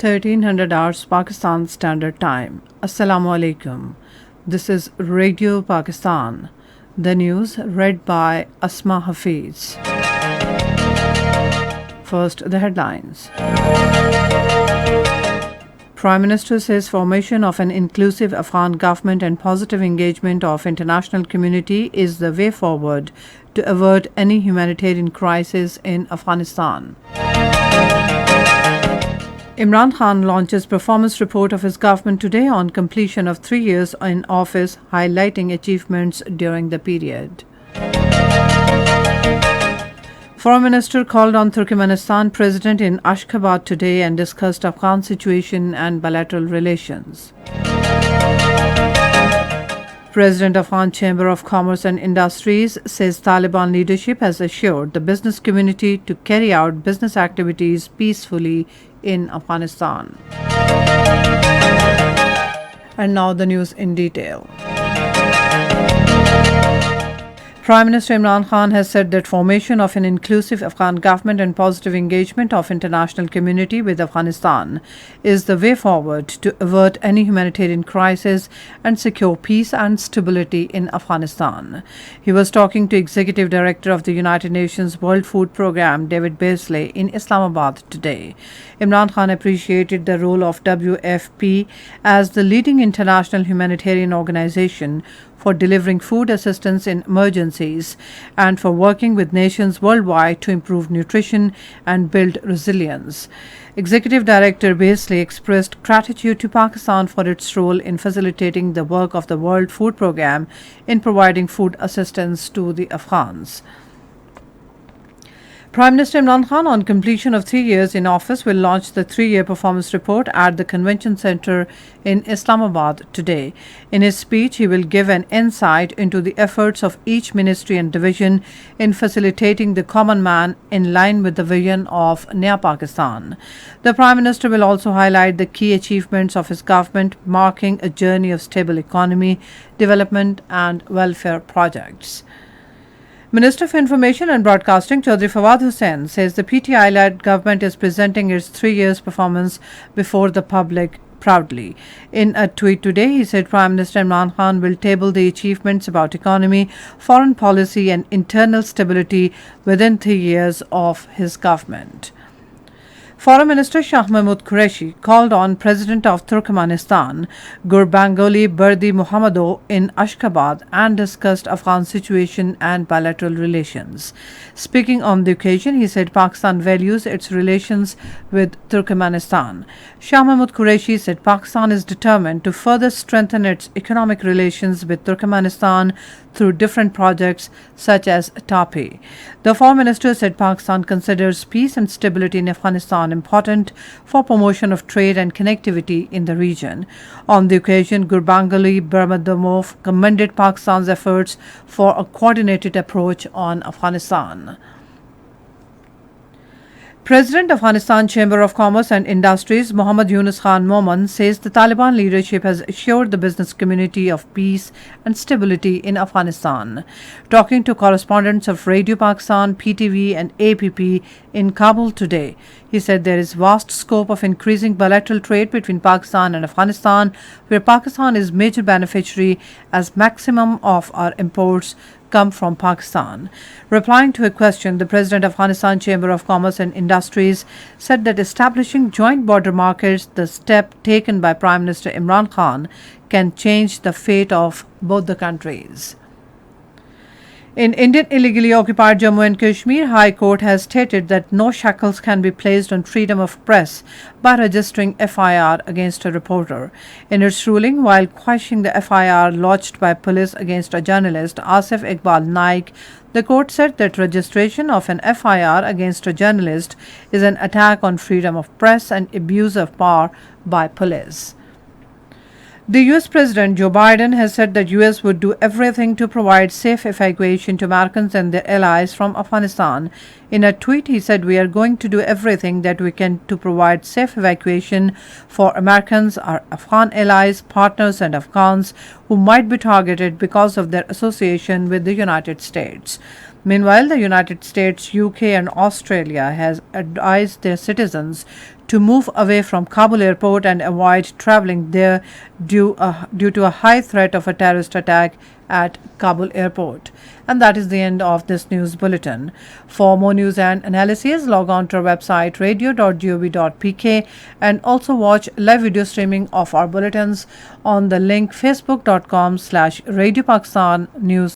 1300 hours Pakistan Standard Time. Assalamu alaikum. This is Radio Pakistan. The news read by Asma Hafiz. First, the headlines. Prime Minister says formation of an inclusive Afghan government and positive engagement of international community is the way forward to avert any humanitarian crisis in Afghanistan. Imran Khan launches performance report of his government today on completion of 3 years in office, highlighting achievements during the period. Foreign Minister called on Turkmenistan President in Ashgabat today and discussed Afghan situation and bilateral relations. President of Afghan Chamber of Commerce and Industries says Taliban leadership has assured the business community to carry out business activities peacefully in Afghanistan. And now the news in detail. Prime Minister Imran Khan has said that formation of an inclusive Afghan government and positive engagement of international community with Afghanistan is the way forward to avert any humanitarian crisis and secure peace and stability in Afghanistan. He was talking to Executive Director of the United Nations World Food Programme, David Beasley, in Islamabad today. Imran Khan appreciated the role of WFP as the leading international humanitarian organization for delivering food assistance in emergencies and for working with nations worldwide to improve nutrition and build resilience. Executive Director Beasley expressed gratitude to Pakistan for its role in facilitating the work of the World Food Programme in providing food assistance to the Afghans. Prime Minister Imran Khan, on completion of 3 years in office, will launch the 3-year performance report at the Convention Centre in Islamabad today. In his speech, he will give an insight into the efforts of each ministry and division in facilitating the common man in line with the vision of Naya Pakistan. The Prime Minister will also highlight the key achievements of his government, marking a journey of stable economy, development and welfare projects. Minister of Information and Broadcasting Chaudhry Fawad Hussain says the PTI-led government is presenting its 3 years performance before the public proudly. In a tweet today, he said Prime Minister Imran Khan will table the achievements about economy, foreign policy and internal stability within 3 years of his government. Foreign Minister Shah Mahmood Qureshi called on President of Turkmenistan, Gurbanguly Berdimuhamedow, in Ashgabat and discussed Afghan situation and bilateral relations. Speaking on the occasion, he said Pakistan values its relations with Turkmenistan. Shah Mahmood Qureshi said Pakistan is determined to further strengthen its economic relations with Turkmenistan through different projects such as TAPI. The Foreign Minister said Pakistan considers peace and stability in Afghanistan important for promotion of trade and connectivity in the region. On the occasion, Gurbanguly Berdimuhamedow commended Pakistan's efforts for a coordinated approach on Afghanistan. President of Afghanistan Chamber of Commerce and Industries Mohammad Yunus Khan Momin says the Taliban leadership has assured the business community of peace and stability in Afghanistan. Talking to correspondents of Radio Pakistan, PTV and APP in Kabul today, he said there is vast scope of increasing bilateral trade between Pakistan and Afghanistan, where Pakistan is major beneficiary as maximum of our imports come from Pakistan. Replying to a question, the President of Afghanistan Chamber of Commerce and Industries said that establishing joint border markets, the step taken by Prime Minister Imran Khan, can change the fate of both the countries. In Indian illegally occupied Jammu and Kashmir, High Court has stated that no shackles can be placed on freedom of press by registering FIR against a reporter. In its ruling, while quashing the FIR lodged by police against a journalist, Asif Iqbal Naik, the court said that registration of an FIR against a journalist is an attack on freedom of press and abuse of power by police. The US President Joe Biden has said that US would do everything to provide safe evacuation to Americans and their allies from Afghanistan. In a tweet, he said, "We are going to do everything that we can to provide safe evacuation for Americans, our Afghan allies, partners and Afghans who might be targeted because of their association with the United States." Meanwhile, the United States, UK, and Australia has advised their citizens to move away from Kabul airport and avoid traveling there due to a high threat of a terrorist attack at Kabul airport. And that is the end of this news bulletin. For more news and analysis, log on to our website radio.gov.pk and also watch live video streaming of our bulletins on the link facebook.com/Radio Pakistan News.